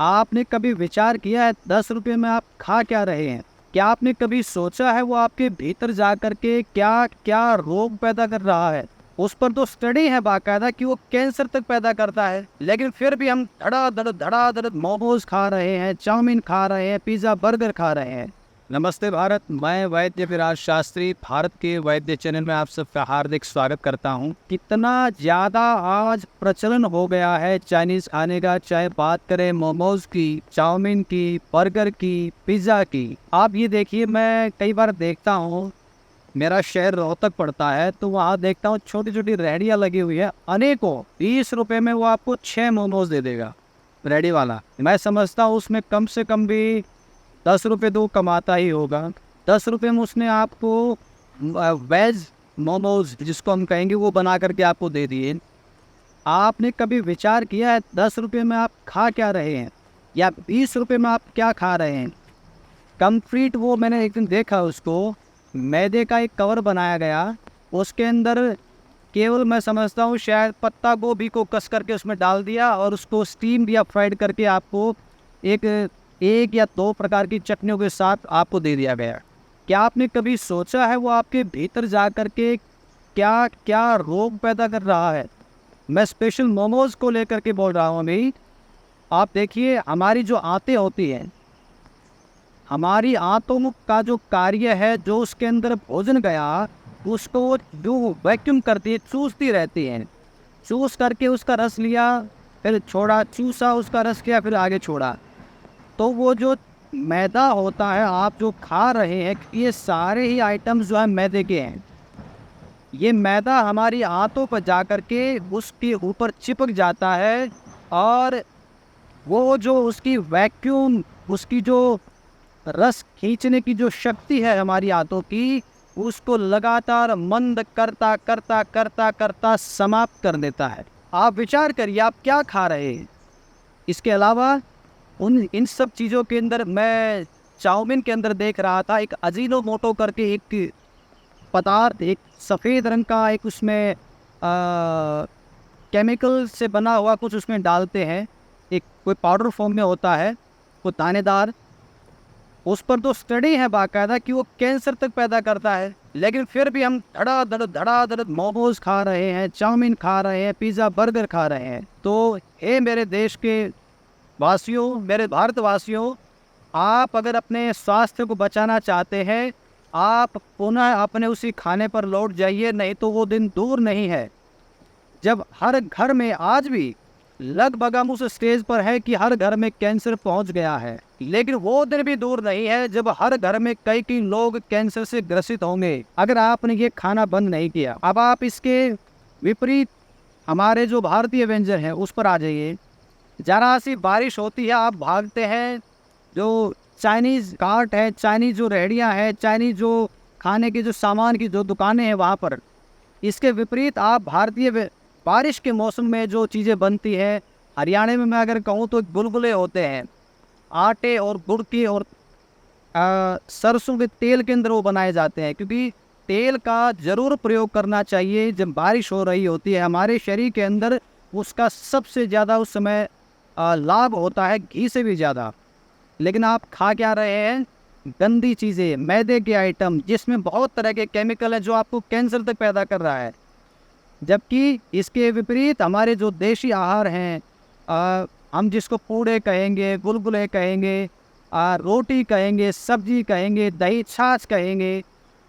आपने कभी विचार किया है 10 रुपये में आप खा क्या रहे हैं? क्या आपने कभी सोचा है वो आपके भीतर जा कर के क्या क्या रोग पैदा कर रहा है? उस पर तो स्टडी है बाकायदा कि वो कैंसर तक पैदा करता है। लेकिन फिर भी हम धड़ाधड़ मोमोज खा रहे हैं, चाउमीन खा रहे हैं, पिज़्ज़ा बर्गर खा रहे हैं। नमस्ते भारत, मैं वैद्य विराज शास्त्री भारत के वैद्य चैनल में आप सबका हार्दिक स्वागत करता हूं। कितना ज़्यादा आज प्रचलन हो गया है चाइनीज़ खाने का, चाहे बात करें मोमोज की, चाउमीन की, बर्गर की, पिज़्ज़ा की। आप ये देखिए, मैं कई बार देखता हूँ, मेरा शहर रोहतक पड़ता है, तो वहाँ देखता हूँ छोटी छोटी रेहड़ियाँ लगी हुई है अनेकों। 20 रुपये में वो आपको 6 मोमोज दे देगा रेहड़ी वाला। मैं समझता हूँ उसमें कम से कम भी 10 रुपये तो कमाता ही होगा। 10 रुपये में उसने आपको वेज मोमोज जिसको हम कहेंगे वो बना करके आपको दे दिए। आपने कभी विचार किया है 10 रुपये में आप खा क्या रहे हैं, या 20 रुपये में आप क्या खा रहे हैं? कंप्लीट वो मैंने एक दिन देखा, उसको मैदे का एक कवर बनाया गया, उसके अंदर केवल मैं समझता हूँ शायद पत्ता गोभी को कस करके उसमें डाल दिया और उसको स्टीम या फ्राइड करके आपको एक या दो प्रकार की चटनियों के साथ आपको दे दिया गया। क्या आपने कभी सोचा है वो आपके भीतर जा कर के क्या क्या रोग पैदा कर रहा है? मैं स्पेशल मोमोज को लेकर के बोल रहा हूँ अभी। आप देखिए, हमारी जो आंतें होती हैं, हमारी आंतों का जो कार्य है, जो उसके अंदर भोजन गया उसको वो जो वैक्यूम करती है, चूसती रहती है। चूस करके उसका रस लिया, फिर छोड़ा, चूसा उसका रस किया, फिर आगे छोड़ा। तो वो जो मैदा होता है आप जो खा रहे हैं, ये सारे ही आइटम्स जो है मैदे के हैं। ये मैदा हमारी आंतों पर जा कर के उसके ऊपर चिपक जाता है, और वो जो उसकी वैक्यूम, उसकी जो रस खींचने की जो शक्ति है हमारी आंतों की, उसको लगातार मंद करता करता करता करता समाप्त कर देता है। आप विचार करिए आप क्या खा रहे हैं। इसके अलावा इन सब चीज़ों के अंदर मैं चाउमीन के अंदर देख रहा था एक अजीनोमोटो करके एक पदार्थ, एक सफ़ेद रंग का एक उसमें केमिकल से बना हुआ कुछ उसमें डालते हैं, एक कोई पाउडर फॉर्म में होता है, वो दानेदार। उस पर तो स्टडी है बाकायदा कि वो कैंसर तक पैदा करता है। लेकिन फिर भी हम धड़ाधड़ मोमोज खा रहे हैं, चाउमीन खा रहे हैं, पिज़्ज़ा बर्गर खा रहे हैं। तो हे मेरे देश के वासियों, मेरे भारतवासियों, आप अगर अपने स्वास्थ्य को बचाना चाहते हैं, आप पुनः अपने उसी खाने पर लौट जाइए, नहीं तो वो दिन दूर नहीं है जब हर घर में, आज भी लगभग हम उस स्टेज पर है कि हर घर में कैंसर पहुंच गया है। लेकिन वो दिन भी दूर नहीं है जब हर घर में कई लोग कैंसर से ग्रसित होंगे अगर आपने ये खाना बंद नहीं किया। अब आप इसके विपरीत हमारे जो भारतीय व्यंजन है उस पर आ जाइए। जरा सी बारिश होती है आप भागते हैं, जो चाइनीज़ कार्ट है, चाइनीज़ जो रेहड़ियाँ हैं, चाइनीज़ जो खाने के जो सामान की जो दुकानें हैं वहाँ पर। इसके विपरीत आप भारतीय बारिश के मौसम में जो चीज़ें बनती है, हरियाणा में मैं अगर कहूँ तो गुलगुले होते हैं, आटे और गुड़ की और सरसों के तेल के अंदर वो बनाए जाते हैं, क्योंकि तेल का ज़रूर प्रयोग करना चाहिए जब बारिश हो रही होती है। हमारे शरीर के अंदर उसका सबसे ज़्यादा उस समय लाभ होता है, घी से भी ज़्यादा। लेकिन आप खा क्या रहे हैं? गंदी चीज़ें, मैदे के आइटम जिसमें बहुत तरह के केमिकल हैं जो आपको कैंसर तक पैदा कर रहा है। जबकि इसके विपरीत हमारे जो देशी आहार हैं, हम जिसको पूड़े कहेंगे, गुलगुले कहेंगे, रोटी कहेंगे, सब्जी कहेंगे, दही छाछ कहेंगे,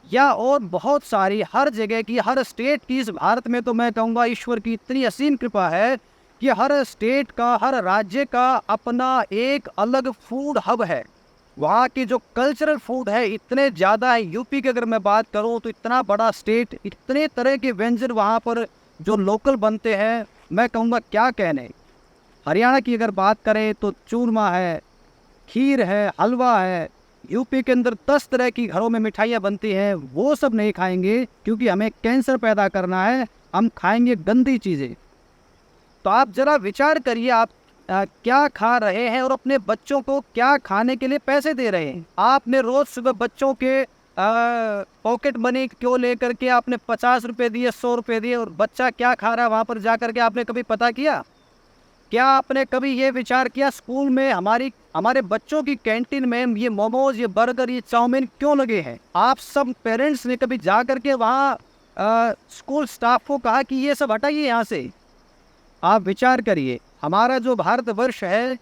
या और बहुत सारी, हर जगह की, हर स्टेट की, इस भारत में तो मैं कहूँगा ईश्वर की इतनी असीम कृपा है कि हर स्टेट का, हर राज्य का अपना एक अलग फूड हब है। वहाँ के जो कल्चरल फूड है इतने ज़्यादा है। यूपी की अगर मैं बात करूँ तो इतना बड़ा स्टेट, इतने तरह के व्यंजन वहाँ पर जो लोकल बनते हैं, मैं कहूँगा क्या कहने। हरियाणा की अगर बात करें तो चूरमा है, खीर है, हलवा है। यूपी के अंदर 10 तरह की घरों में मिठाइयाँ बनती हैं, वो सब नहीं खाएंगे क्योंकि हमें कैंसर पैदा करना है। हम खाएंगे गंदी चीज़ें। तो आप ज़रा विचार करिए आप क्या खा रहे हैं और अपने बच्चों को क्या खाने के लिए पैसे दे रहे हैं। आपने रोज़ सुबह बच्चों के पॉकेट मनी क्यों लेकर के आपने 50 रुपये दिए, 100 रुपये दिए, और बच्चा क्या खा रहा है वहाँ पर जा कर के आपने कभी पता किया? क्या आपने कभी ये विचार किया स्कूल में हमारे बच्चों की कैंटीन में ये मोमोज, ये बर्गर, ये चाउमीन क्यों लगे हैं? आप सब पेरेंट्स ने कभी जा करके वहाँ स्कूल स्टाफ को कहा कि ये सब हटाइए यहाँ से? आप विचार करिए, हमारा जो भारतवर्ष है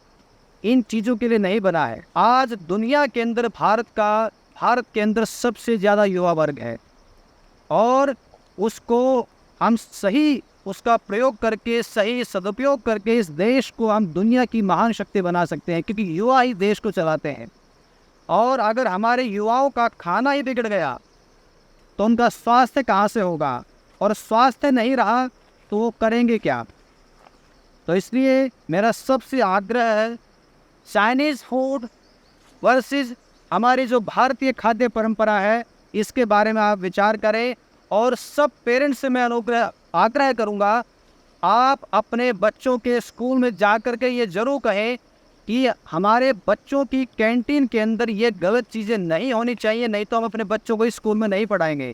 इन चीज़ों के लिए नहीं बना है। आज दुनिया के अंदर भारत के अंदर सबसे ज़्यादा युवा वर्ग है, और उसको हम सही उसका प्रयोग करके, सही सदुपयोग करके इस देश को हम दुनिया की महान शक्ति बना सकते हैं, क्योंकि युवा ही देश को चलाते हैं। और अगर हमारे युवाओं का खाना ही बिगड़ गया तो उनका स्वास्थ्य कहाँ से होगा, और स्वास्थ्य नहीं रहा तो वो करेंगे क्या? तो इसलिए मेरा सबसे आग्रह है, चाइनीज़ फूड वर्सेस हमारी जो भारतीय खाद्य परंपरा है, इसके बारे में आप विचार करें। और सब पेरेंट्स से मैं आग्रह करूंगा, आप अपने बच्चों के स्कूल में जा कर के ये ज़रूर कहें कि हमारे बच्चों की कैंटीन के अंदर ये गलत चीज़ें नहीं होनी चाहिए, नहीं तो हम अपने बच्चों को इस स्कूल में नहीं पढ़ाएंगे।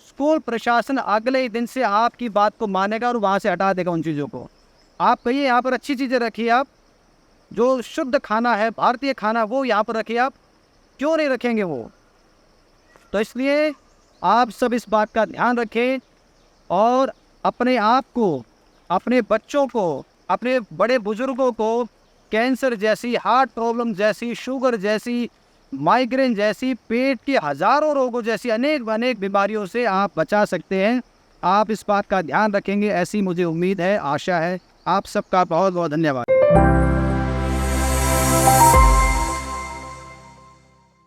स्कूल प्रशासन अगले ही दिन से आपकी बात को मानेगा और वहाँ से हटा देगा उन चीज़ों को। आप कहिए यहाँ पर अच्छी चीज़ें रखिए, आप जो शुद्ध खाना है, भारतीय खाना, वो यहाँ पर रखिए। आप क्यों नहीं रखेंगे वो? तो इसलिए आप सब इस बात का ध्यान रखें और अपने आप को, अपने बच्चों को, अपने बड़े बुजुर्गों को कैंसर जैसी, हार्ट प्रॉब्लम जैसी, शुगर जैसी, माइग्रेन जैसी, पेट के हज़ारों रोगों जैसी अनेक बीमारियों से आप बचा सकते हैं। आप इस बात का ध्यान रखेंगे, ऐसी मुझे उम्मीद है, आशा है। आप सबका बहुत बहुत धन्यवाद।